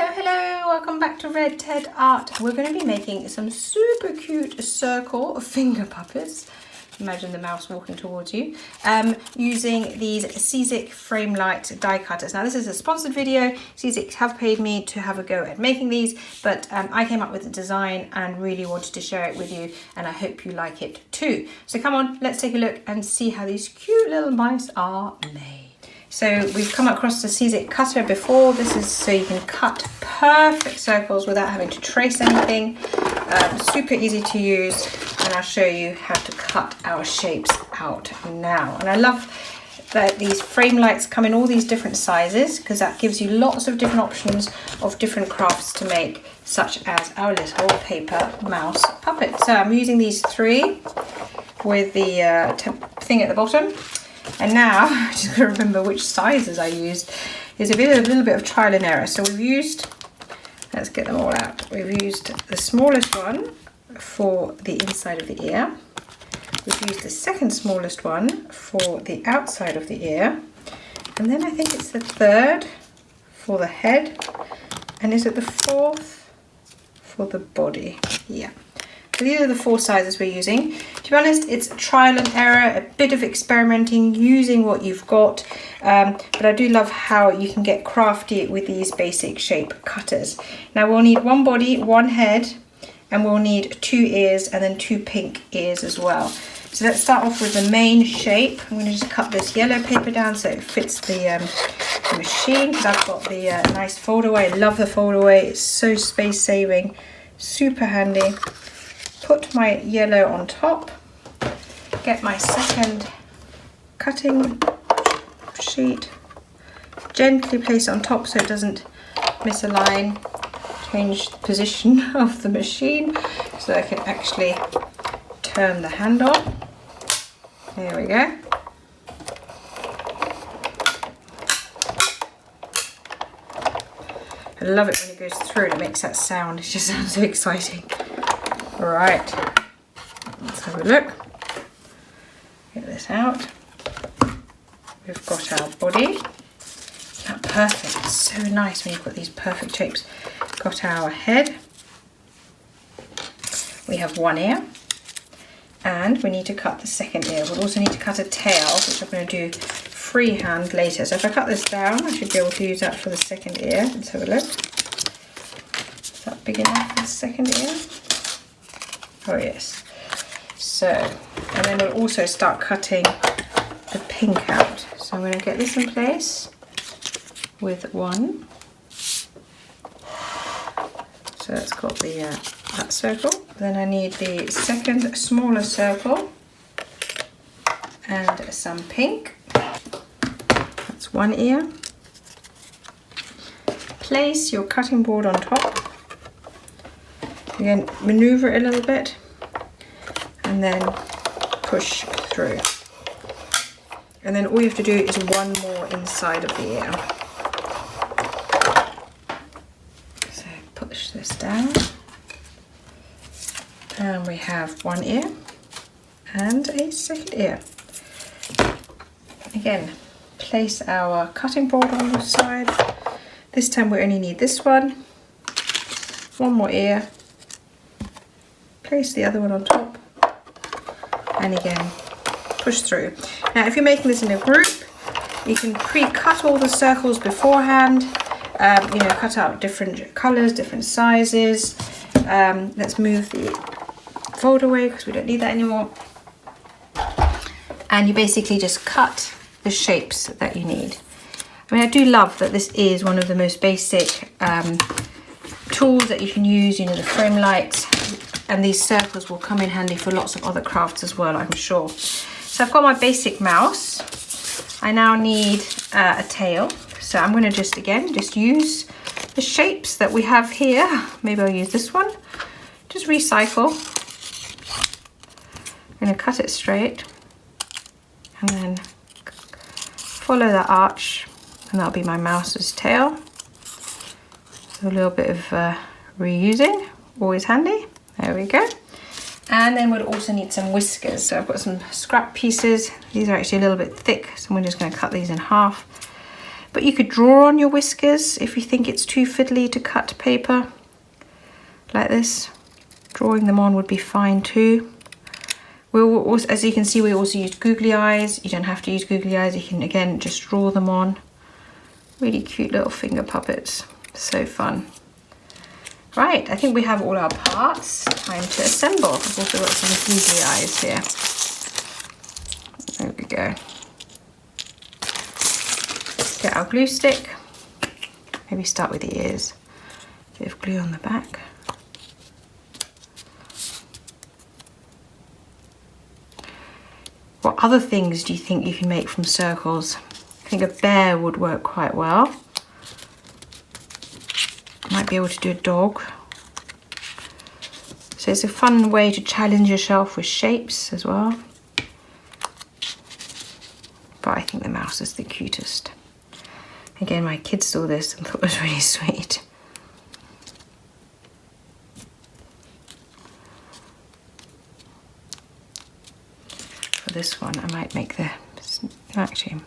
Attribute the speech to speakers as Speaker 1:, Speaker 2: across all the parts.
Speaker 1: Hello, welcome back to Red Ted Art. We're going to be making some super cute circle of finger puppets. Imagine the mouse walking towards you. Using these Sizik Framelite die cutters. Now this is a sponsored video. Sizik have paid me to have a go at making these, but I came up with the design and really wanted to share it with you, and I hope you like it too. So come on, let's take a look and see how these cute little mice are made. So we've come across the Sizik cutter before. This is so you can cut perfect circles without having to trace anything. Super easy to use, and I'll show you how to cut our shapes out now. And I love that these Framelites come in all these different sizes, because that gives you lots of different options of different crafts to make, such as our little paper mouse puppet. So I'm using these three with the thing at the bottom. And now, I just got to remember which sizes I used. There's a little bit of trial and error. So we've used, let's get them all out. We've used the smallest one for the inside of the ear. We've used the second smallest one for the outside of the ear. And then I think it's the third for the head. And is it the fourth for the body? Yeah. So these are the four sizes we're using. To be honest, it's trial and error, a bit of experimenting, using what you've got. But I do love how you can get crafty with these basic shape cutters. Now we'll need one body, one head, and we'll need two ears and then two pink ears as well. So let's start off with the main shape. I'm going to just cut this yellow paper down so it fits the machine, because I've got the nice fold away. I love the fold away. It's so space saving, super handy. Put my yellow on top, get my second cutting sheet, gently place it on top so it doesn't misalign, change the position of the machine so I can actually turn the handle. There we go. I love it when it goes through and it makes that sound. It just sounds so exciting. Right, let's have a look. Get this out. We've got our body. Isn't that perfect? It's so nice when you've got these perfect shapes. Got our head. We have one ear. And we need to cut the second ear. We'll also need to cut a tail, which I'm going to do freehand later. So if I cut this down, I should be able to use that for the second ear. Let's have a look. Is that big enough for the second ear? Oh yes. So, and then we'll also start cutting the pink out. So I'm going to get this in place with one. So that's got the that circle. Then I need the second smaller circle and some pink. That's one ear. Place your cutting board on top. Again, maneuver it a little bit and then push through. And then all you have to do is one more inside of the ear. So push this down. And we have one ear and a second ear. Again, place our cutting board on the side. This time we only need this one. One more ear. Place the other one on top, and again push through. Now if you're making this in a group, you can pre-cut all the circles beforehand, cut out different colours, different sizes. Let's move the fold away because we don't need that anymore, and you basically just cut the shapes that you need. I mean, I do love that this is one of the most basic tools that you can use, the Framelites. And these circles will come in handy for lots of other crafts as well, I'm sure. So I've got my basic mouse. I now need a tail. So I'm going to just use the shapes that we have here. Maybe I'll use this one. Just recycle. I'm going to cut it straight. And then follow that arch. And that'll be my mouse's tail. So a little bit of reusing, always handy. There we go. And then we'll also need some whiskers. So I've got some scrap pieces. These are actually a little bit thick, so we're just going to cut these in half. but you could draw on your whiskers if you think it's too fiddly to cut paper like this. Drawing them on would be fine too. We'll also, as you can see, we also use googly eyes. You don't have to use googly eyes. You can again just draw them on. Really cute little finger puppets. So fun. Right, I think we have all our parts. Time to assemble. I've also got some googly eyes here. There we go. Let's get our glue stick. Maybe start with the ears. Bit of glue on the back. What other things do you think you can make from circles? I think a bear would work quite well. Might be able to do a dog. So it's a fun way to challenge yourself with shapes as well. But I think the mouse is the cutest. Again, my kids saw this and thought it was really sweet. For this one, I might make the, actually,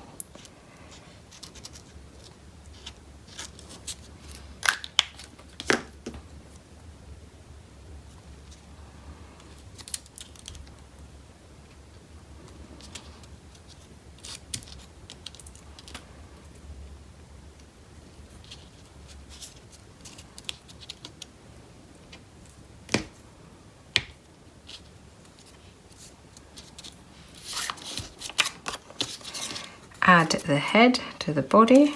Speaker 1: add the head to the body.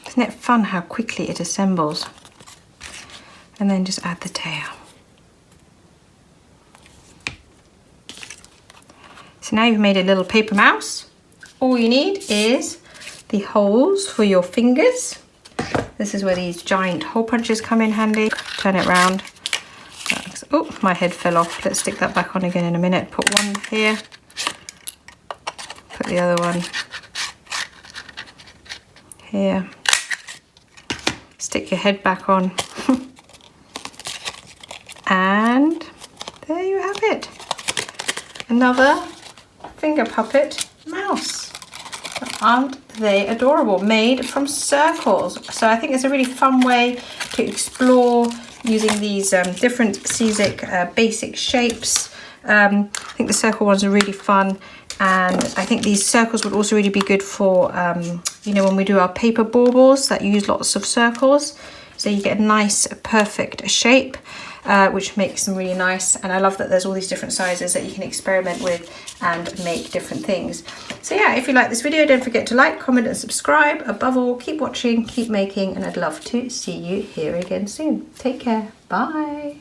Speaker 1: Isn't it fun how quickly it assembles? And then just add the tail. So now you've made a little paper mouse. All you need is the holes for your fingers. This is where these giant hole punches come in handy. Turn it round. Oh, my head fell off. Let's stick that back on again in a minute. Put one here. Put the other one here. Stick your head back on. And there you have it. Another finger puppet mouse. Aren't they adorable? Made from circles. So I think it's a really fun way to explore using these different Sizik basic shapes. I think the circle ones are really fun. And I think these circles would also really be good for, you know, when we do our paper baubles that use lots of circles. So you get a nice, perfect shape, which makes them really nice. And I love that there's all these different sizes that you can experiment with and make different things. So yeah, if you like this video, don't forget to like, comment and subscribe. Above all, keep watching, keep making, and I'd love to see you here again soon. Take care. Bye.